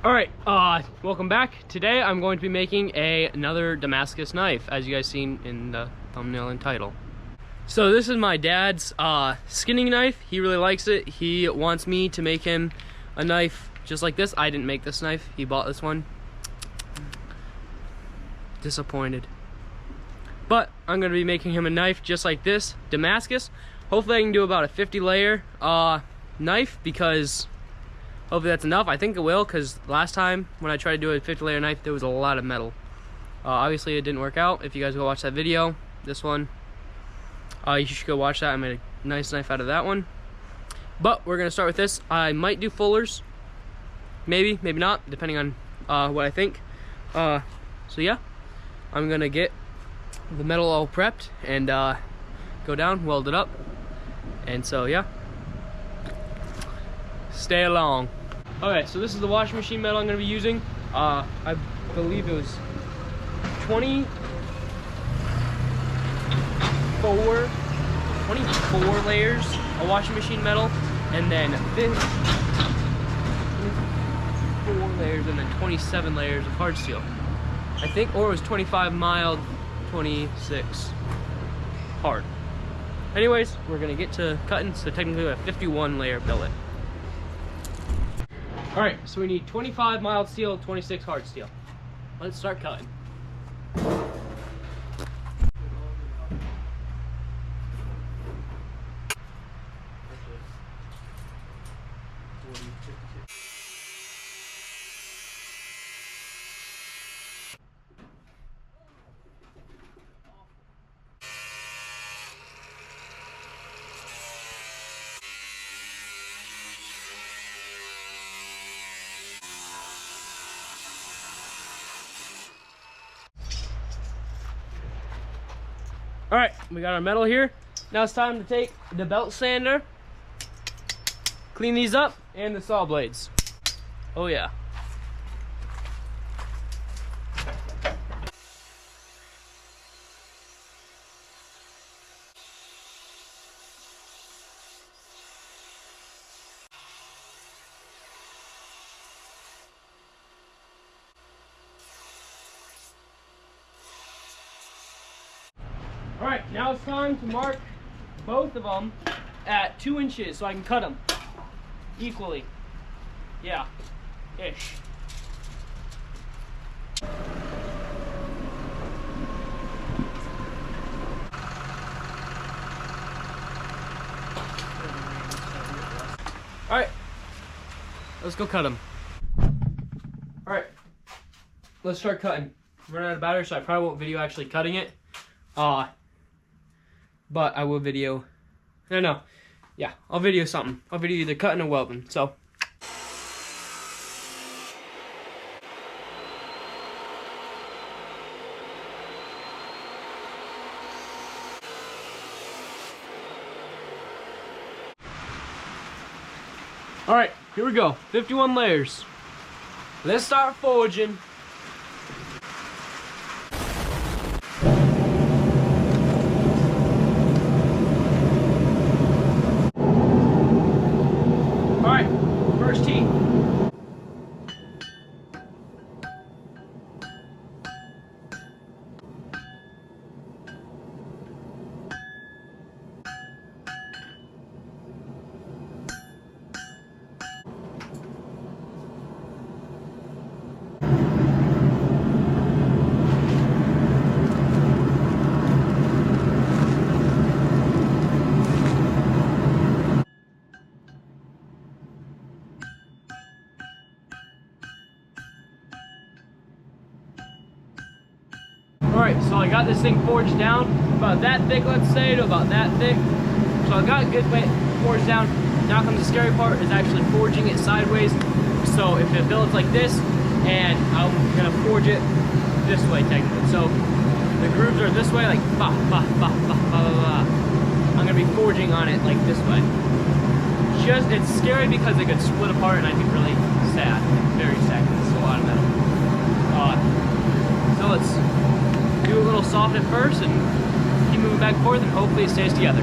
Alright, welcome back. Today I'm going to be making another Damascus knife, as you guys seen in the thumbnail and title. So this is my dad's skinning knife. He really likes it. He wants me to make him a knife just like this. I didn't make this knife. He bought this one. Disappointed. But I'm going to be making him a knife just like this, Damascus. Hopefully I can do about a 50 layer knife, because hopefully that's enough. I think it will, because last time when I tried to do a 50 layer knife, there was a lot of metal. Obviously it didn't work out. If you guys go watch that video, this one, you should go watch that. I made a nice knife out of that one. But we're going to start with this. I might do fullers. Maybe, maybe not, depending on what I think. So yeah, I'm going to get the metal all prepped and go down, weld it up. And so yeah, stay along. Okay, so this is the washing machine metal I'm going to be using. I believe it was 24 layers of washing machine metal, and then 4 layers, and then 27 layers of hard steel, I think, or it was 25 mild, 26 hard. Anyways, we're gonna get to cutting, so technically a 51 layer billet. Alright, so we need 25 mild steel, 26 hard steel. Let's start cutting. Alright, we got our metal here. Now it's time to take the belt sander, clean these up, and the saw blades. Oh yeah. Alright, now it's time to mark both of them at 2 inches so I can cut them equally. Yeah, ish. Alright, let's go cut them. Alright, let's start cutting. I'm running out of battery, so I probably won't video actually cutting it. But I will video, no, yeah, I'll video something. I'll video either cutting or welding, so. All right, here we go, 51 layers. Let's start forging. Alright, so I got this thing forged down about that thick, let's say, to about that thick. So I got a good way forged down. Now comes the scary part, is actually forging it sideways. So if it builds like this, and I'm gonna forge it this way technically. So the grooves are this way, like bah, bah, bah, bah, bah, bah, bah. I'm gonna be forging on it like this way. It's scary because it could split apart, and I'd be really sad, very sad, because it's a lot of metal. So let's do a little soft at first and keep moving back and forth, and hopefully it stays together.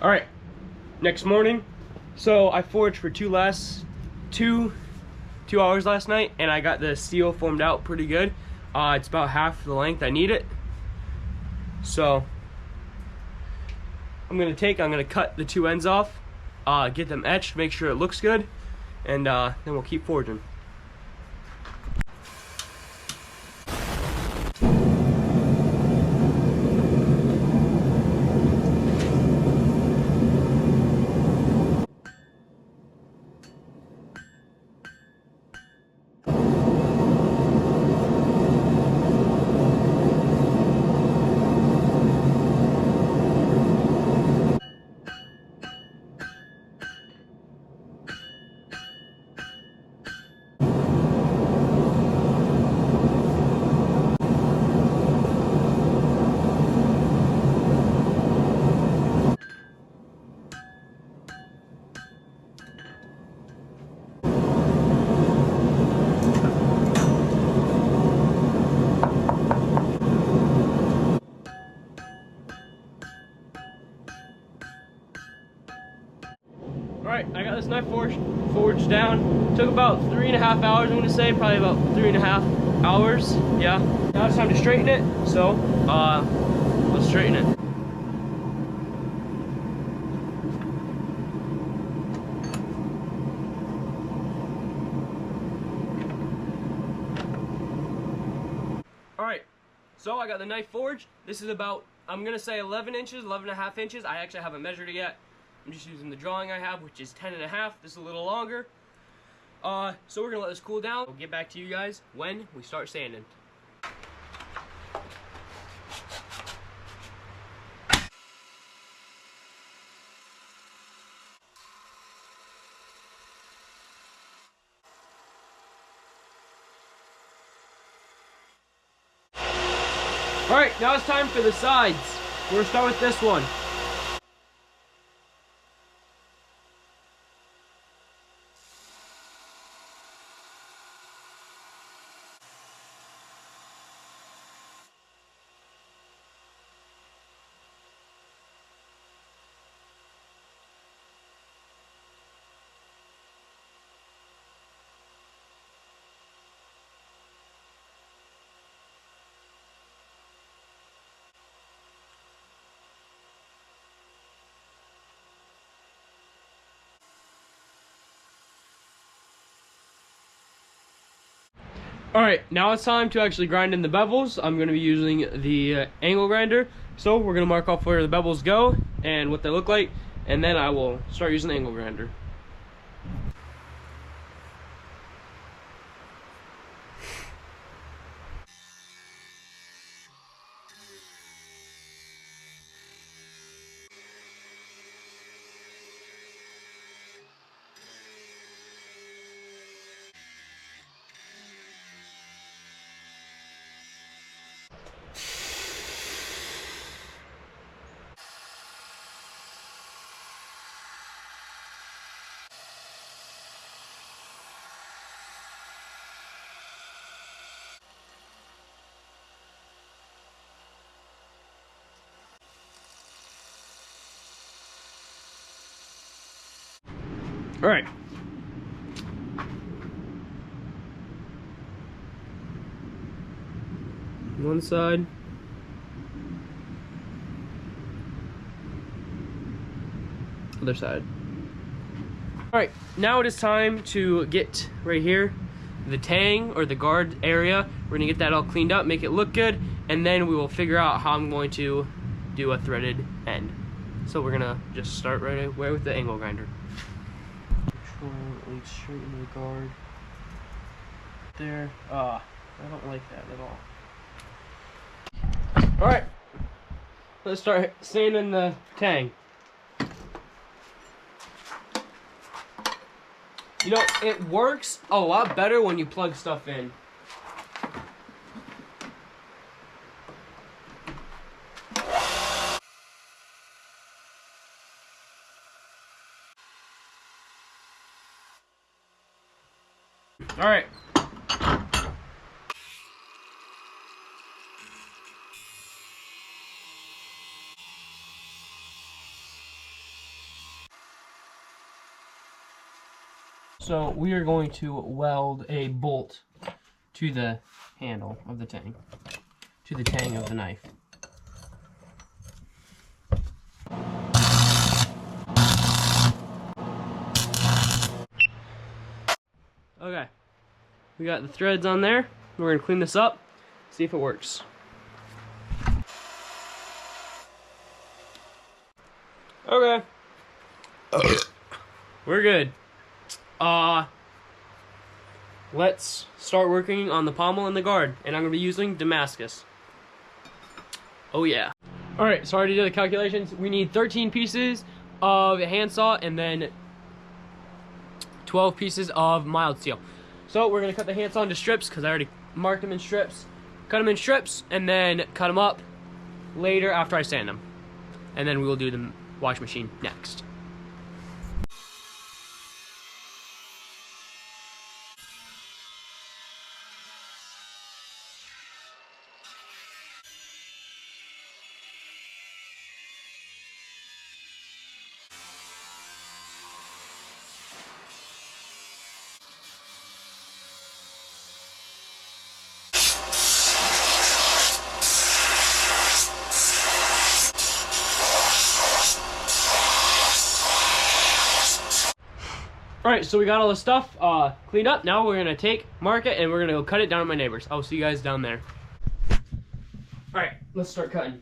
All right, next morning. So I forged for two hours last night, and I got the steel formed out pretty good. It's about half the length I need it. So I'm gonna cut the two ends off, get them etched, make sure it looks good, and then we'll keep forging. Alright, I got this knife forged down. Took about 3.5 hours, I'm gonna say, probably about 3.5 hours. Yeah. Now it's time to straighten it, so let's straighten it. Alright, so I got the knife forged. This is about, I'm gonna say 11 inches, 11.5 inches. I actually haven't measured it yet. I'm just using the drawing I have, which is 10.5. This is a little longer. So we're gonna let this cool down. We'll get back to you guys when we start sanding. Alright, now it's time for the sides. We're gonna start with this one. Alright, now it's time to actually grind in the bevels. I'm going to be using the angle grinder. So we're going to mark off where the bevels go and what they look like, and then I will start using the angle grinder. All right. One side. Other side. All right, now it is time to get right here the tang or the guard area. We're gonna get that all cleaned up, make it look good, and then we will figure out how I'm going to do a threaded end. So we're gonna just start right away with the angle grinder. Lead straight into the guard. There. I don't like that at all. Alright. Let's start sanding the tang. You know, it works a lot better when you plug stuff in. All right. So we are going to weld a bolt to the handle of the tang, to the tang of the knife. Okay, we got the threads on there. We're gonna clean this up, see if it works. Okay. We're good. Let's start working on the pommel and the guard, and I'm gonna be using Damascus. Oh yeah. Alright, so I already did the calculations. We need 13 pieces of a handsaw and then 12 pieces of mild steel. So we're gonna cut the handsaw into strips because I already marked them in strips. Cut them in strips and then cut them up later after I sand them. And then we will do the wash machine next. Alright, so we got all the stuff cleaned up. Now we're going to mark it, and we're going to go cut it down at my neighbor's. I'll see you guys down there. Alright, let's start cutting.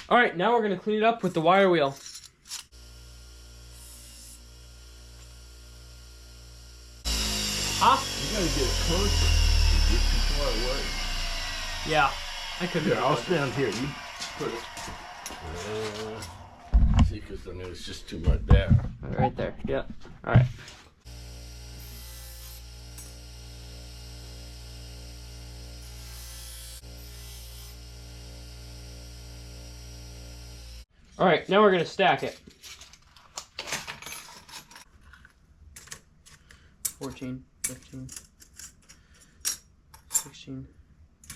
Alright, now we're going to clean it up with the wire wheel. Huh? You gotta get closer to get too far away. Yeah, I could. Here, I'll stand here. You put it. See, because then it's just too much there. Right there. Yeah. All right. All right. Now we're gonna stack it. 14, 15, 16.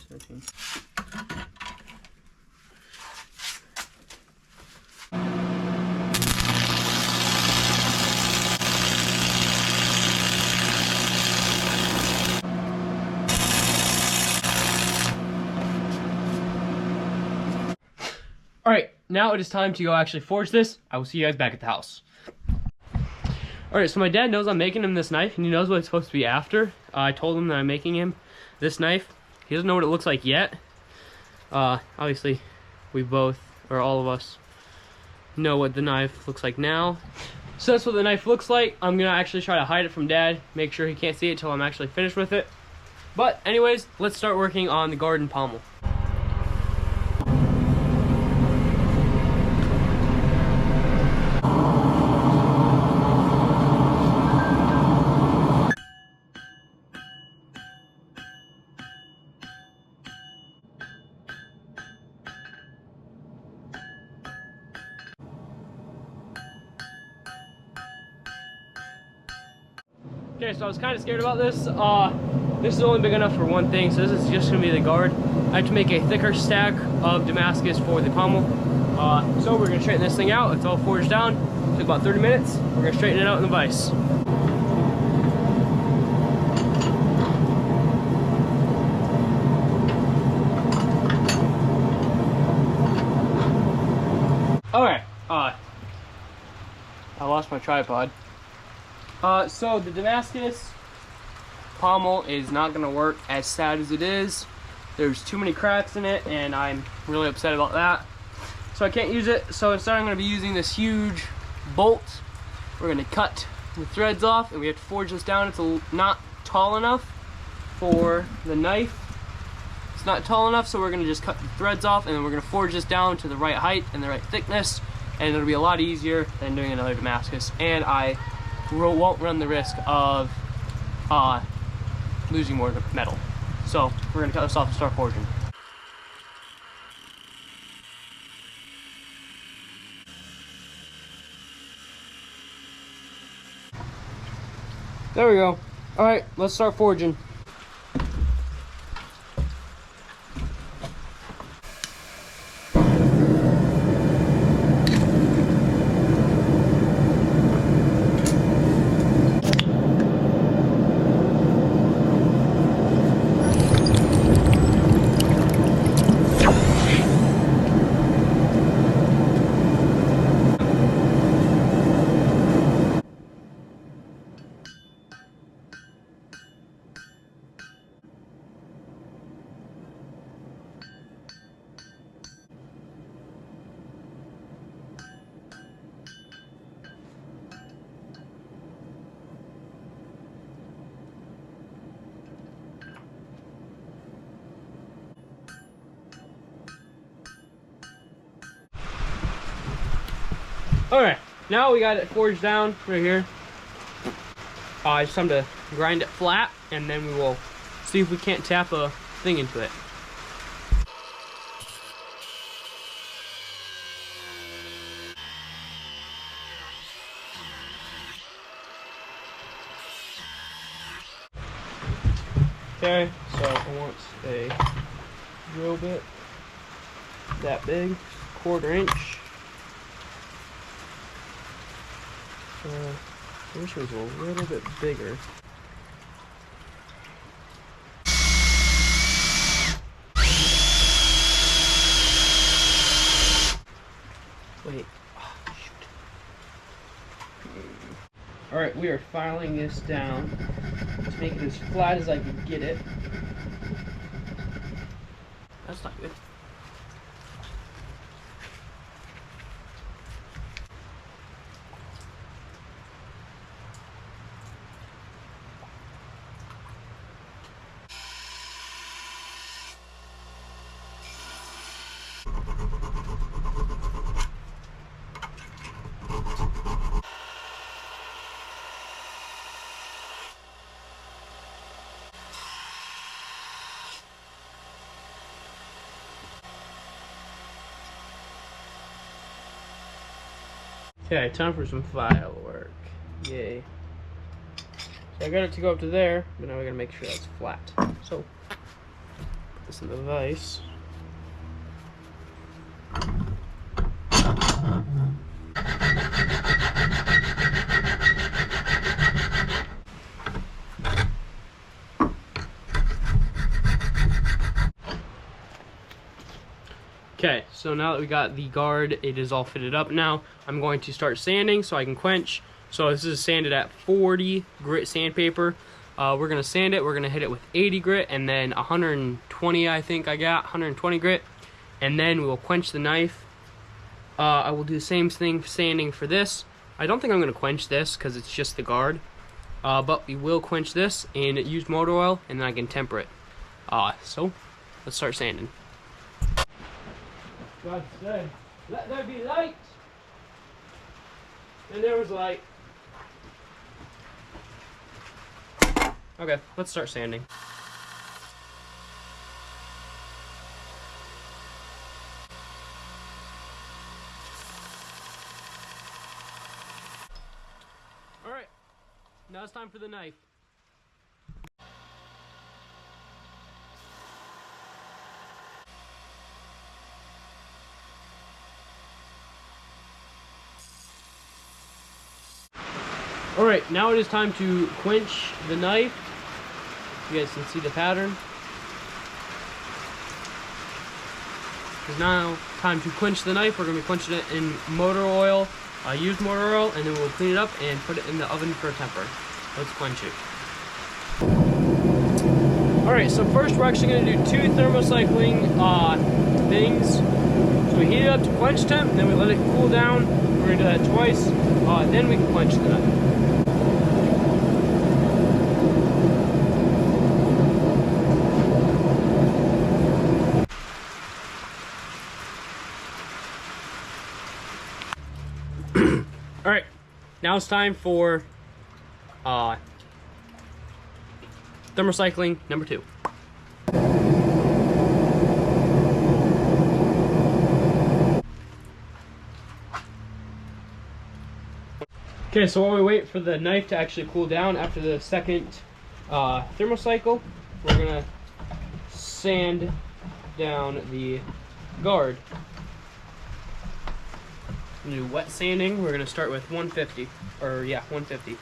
17. Alright, now it is time to go actually forge this. I will see you guys back at the house. Alright, so my dad knows I'm making him this knife, and he knows what it's supposed to be after. I told him that I'm making him this knife. He doesn't know what it looks like yet. Obviously, we both, or all of us, know what the knife looks like now. So that's what the knife looks like. I'm gonna actually try to hide it from Dad, make sure he can't see it till I'm actually finished with it. But anyways, let's start working on the garden pommel. Okay, so I was kind of scared about this. This is only big enough for one thing, so this is just going to be the guard. I have to make a thicker stack of Damascus for the pommel. So we're going to straighten this thing out. It's all forged down. Took about 30 minutes. We're going to straighten it out in the vise. Okay, I lost my tripod. So the Damascus pommel is not going to work as sad as it is. There's too many cracks in it, and I'm really upset about that. So I can't use it. So instead I'm going to be using this huge bolt. We're going to cut the threads off, and we have to forge this down. It's not tall enough for the knife. It's not tall enough, so we're going to just cut the threads off, and then we're going to forge this down to the right height and the right thickness, and it'll be a lot easier than doing another Damascus. And I won't run the risk of losing more metal. So we're going to cut this off and start forging. There we go. Alright, let's start forging. Alright, now we got it forged down right here. It's time to grind it flat, and then we will see if we can't tap a thing into it. Okay, so I want a drill bit that big, 1/4 inch. I wish it was a little bit bigger. Wait. Oh, shoot. Alright, we are filing this down to make it as flat as I can get it. That's not good. Okay, time for some file work. Yay. So I got it to go up to there, but now we gotta make sure that's flat. So, put this in the vise. Okay, so now that we got the guard, it is all fitted up now. I'm going to start sanding so I can quench. So this is sanded at 40 grit sandpaper. We're gonna sand it, we're gonna hit it with 80 grit and then 120, I think I got, 120 grit. And then we will quench the knife. I will do the same thing sanding for this. I don't think I'm gonna quench this because it's just the guard. But we will quench this and use motor oil and then I can temper it. So let's start sanding. God said, let there be light. And there was light. Okay, let's start sanding. Alright, now it's time for the knife. Alright, now it is time to quench the knife. You guys can see the pattern. It's now time to quench the knife. We're going to be quenching it in motor oil, used motor oil, and then we'll clean it up and put it in the oven for a temper. Let's quench it. Alright, so first we're actually going to do 2 thermocycling things. So we heat it up to quench temp, then we let it cool down. We're going to do that twice, then we can quench the knife. Alright, now it's time for thermocycling number 2. Okay, so while we wait for the knife to actually cool down after the second thermocycle, we're gonna sand down the guard. Do wet sanding. We're gonna start with 150, or yeah, 150.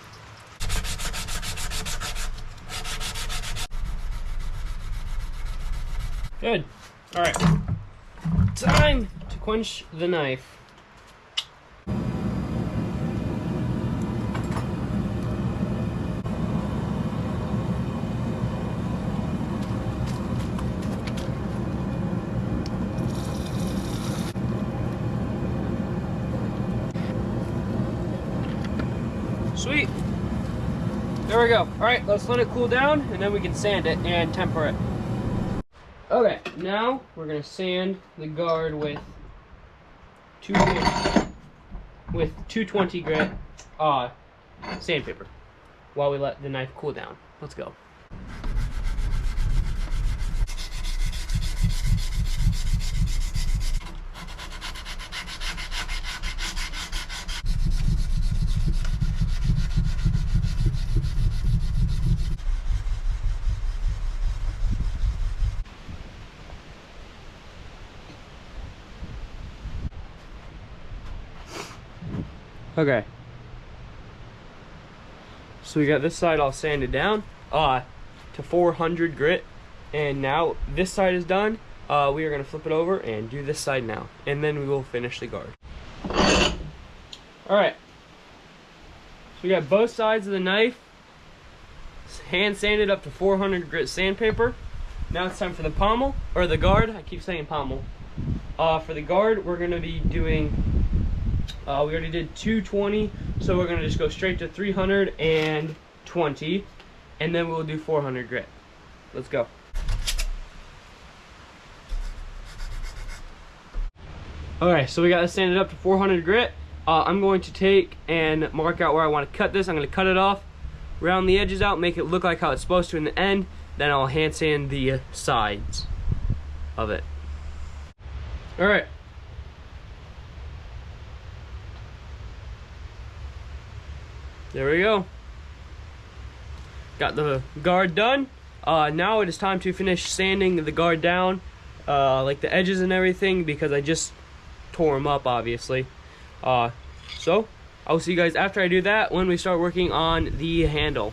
Good. All right. Time to quench the knife. Sweet. There we go. All right, let's let it cool down and then we can sand it and temper it. Okay, now we're gonna sand the guard with 2 gears. with 220 grit sandpaper while we let the knife cool down. Let's go. Okay. So we got this side all sanded down to 400 grit, and now this side is done. We are gonna flip it over and do this side now, and then we will finish the guard. All right. So we got both sides of the knife hand sanded up to 400 grit sandpaper. Now it's time for the pommel, or the guard. I keep saying pommel. For the guard, we're gonna be doing. We already did 220, so we're gonna just go straight to 320, and then we'll do 400 grit. Let's go. Alright, so we got this sanded up to 400 grit. I'm going to take and mark out where I want to cut this. I'm going to cut it off, round the edges out, make it look like how it's supposed to in the end. Then I'll hand sand the sides of it. Alright. There we go. Got the guard done. Now it is time to finish sanding the guard down, like the edges and everything, because I just tore them up, obviously. So I'll see you guys after I do that, when we start working on the handle.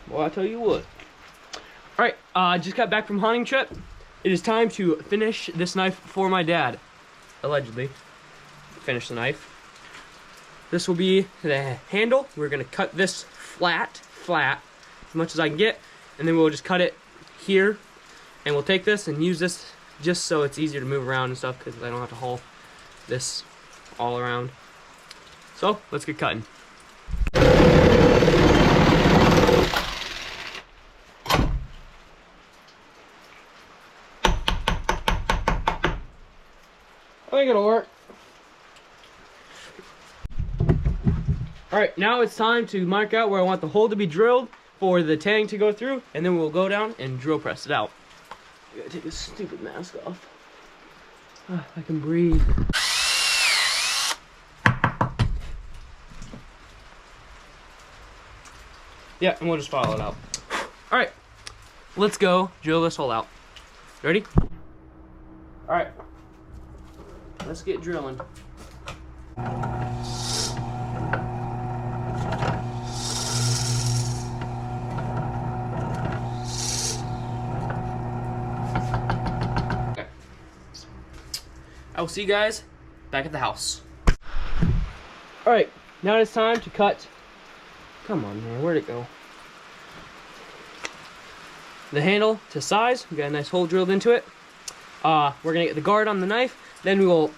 Boy, I tell you what. All right, just got back from hunting trip. It is time to finish this knife for my dad. Allegedly, finish the knife. This will be the handle. We're gonna cut this flat, as much as I can get, and then we'll just cut it here, and we'll take this and use this just so it's easier to move around and stuff, because I don't have to haul this all around. So let's get cutting. I think it'll work. Alright, now it's time to mark out where I want the hole to be drilled for the tang to go through, and then we'll go down and drill press it out. I gotta take this stupid mask off. I can breathe. Yeah, and we'll just file it out. Alright, let's go drill this hole out. Ready? Alright, let's get drilling. I will see you guys back at the house. Alright, now it's time to cut. Come on, man, where'd it go? The handle to size. We got a nice hole drilled into it. We're gonna get the guard on the knife. Then we will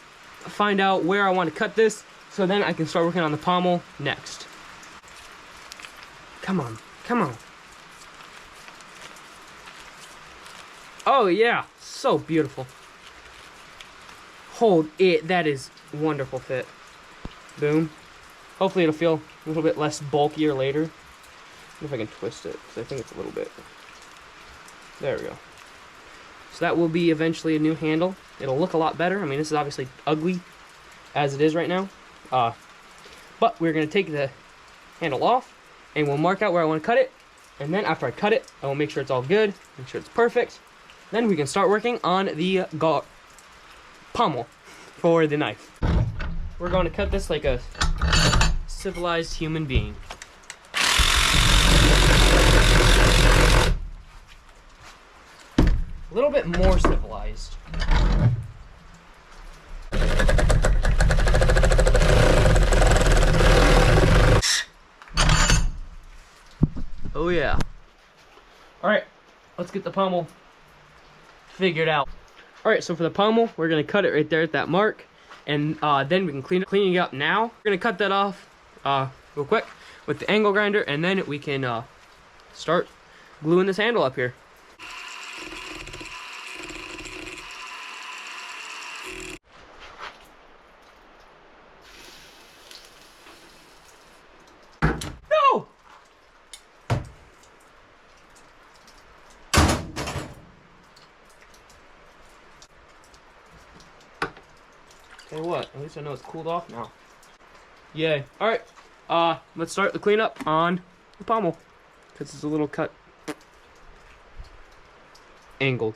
find out where I want to cut this, so then I can start working on the pommel next. Come on, come on. Oh yeah, so beautiful. Hold it, that is wonderful fit. Boom. Hopefully it'll feel a little bit less bulkier later. I wonder if I can twist it, because I think it's a little bit. There we go. So that will be eventually a new handle. It'll look a lot better. I mean, this is obviously ugly as it is right now. But we're going to take the handle off, and we'll mark out where I want to cut it. And then after I cut it, I will make sure it's all good, make sure it's perfect. Then we can start working on the pommel for the knife. We're going to cut this like a civilized human being. A little bit more civilized. Oh yeah. Alright, let's get the pommel figured out. Alright, so for the pommel, we're going to cut it right there at that mark. And then we can clean it up now. We're going to cut that off real quick with the angle grinder. And then we can start gluing this handle up here. Or what? At least I know it's cooled off now. Yay. Alright. Let's start the cleanup on the pommel. Because it's a little cut. Angled.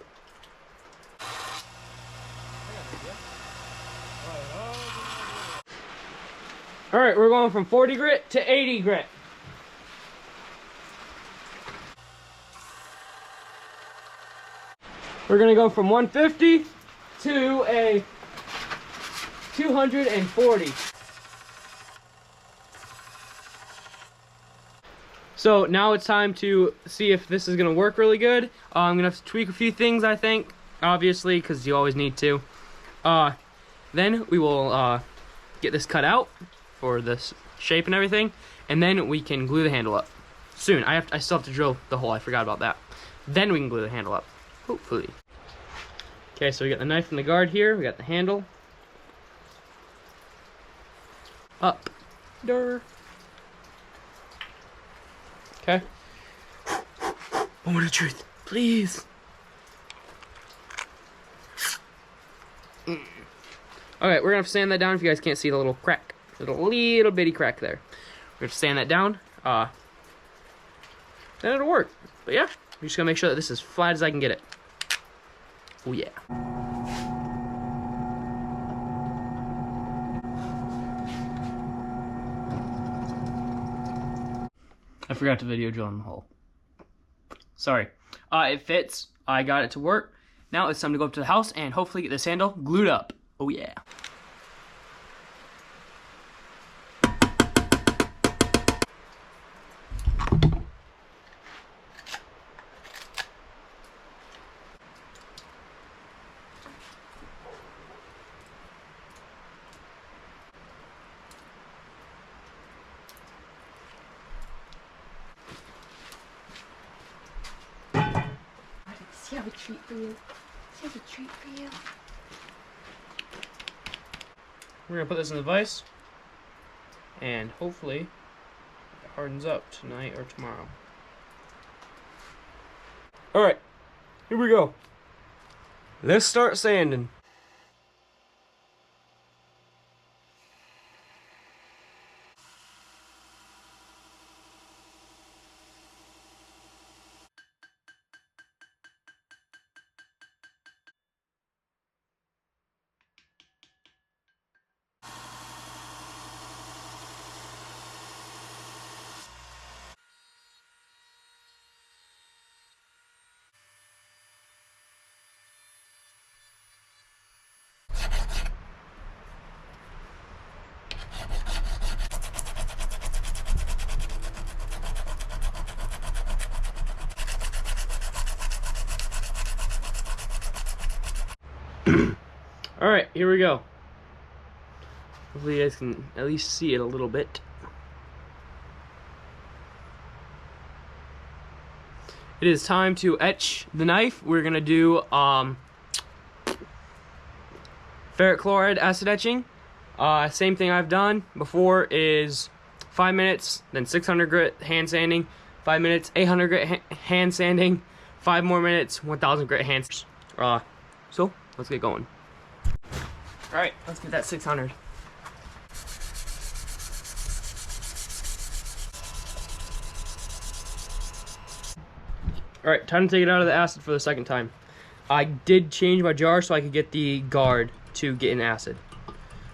Alright, we're going from 40 grit to 80 grit. We're gonna go from 150 to a 240. So now it's time to see if this is gonna work really good. I'm gonna have to tweak a few things, I think, obviously, because you always need to. Then we will get this cut out for this shape and everything, and then we can glue the handle up. Soon. I still have to drill the hole. I forgot about that. Then we can glue the handle up. Hopefully. Okay, so we got the knife and the guard here. We got the handle. Up. Durr. Okay. Moment of truth. Please. Okay, we're gonna have to sand that down if you guys can't see the little crack. There's a little bitty crack there. We're gonna sand that down. Then it'll work. But yeah, we're just gonna make sure that this is as flat as I can get it. Oh yeah. I forgot to video drill in the hole. Sorry. It fits. I got it to work. Now it's time to go up to the house and hopefully get this handle glued up. Oh yeah. I have a treat for you. I have a treat for you. We're gonna put this in the vise, and hopefully it hardens up tonight or tomorrow. Alright, here we go. Let's start sanding. Alright, here we go. Hopefully you guys can at least see it a little bit. It is time to etch the knife. We're gonna do ferric chloride acid etching. Same thing I've done before is 5 minutes, then 600 grit hand sanding, 5 minutes, 800 grit hand sanding, 5 more minutes, 1000 grit hand. So let's get going. All right, let's get that 600. All right, time to take it out of the acid for the second time. I did change my jar so I could get the guard to get in acid. All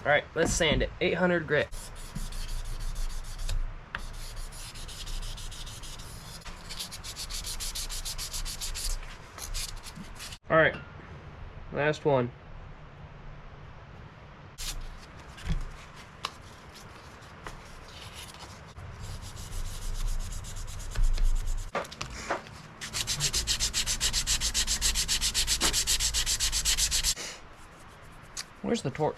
right, let's sand it. 800 grit. All right, last one. Where's the torch?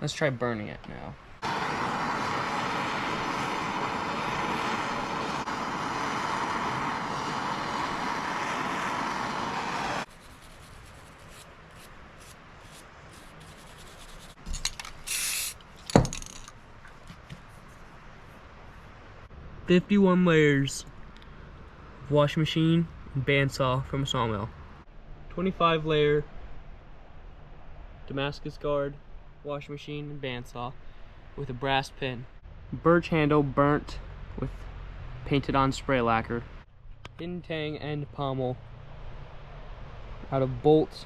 Let's try burning it now. $51 layers of washing machine and bandsaw from a sawmill. 25 layer Damascus guard, washing machine, and bandsaw with a brass pin. Birch handle burnt with painted on spray lacquer. Hidden tang end pommel out of bolts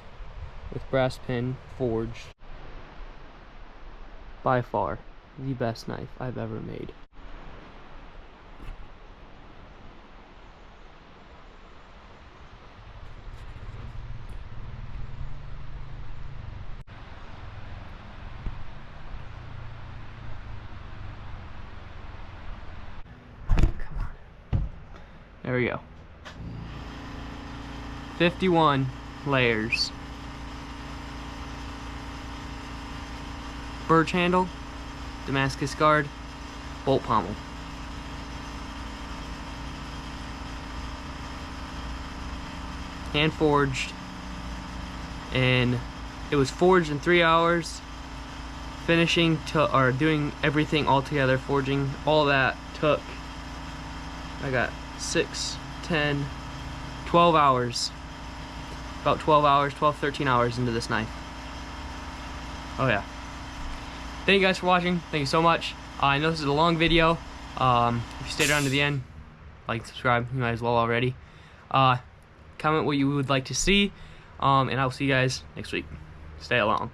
with brass pin forged. By far the best knife I've ever made. There we go. 51 layers. Birch handle, Damascus guard, bolt pommel. Hand forged, and it was forged in 3 hours. Finishing or doing everything all together, forging, all that took, I got 6, 10, 12 hours. About 12 hours, 12, 13 hours into this knife. Oh yeah. Thank you guys for watching. Thank you so much. I know this is a long video. If you stayed around to the end, like and subscribe. You might as well already. Comment what you would like to see. And I'll see you guys next week. Stay along.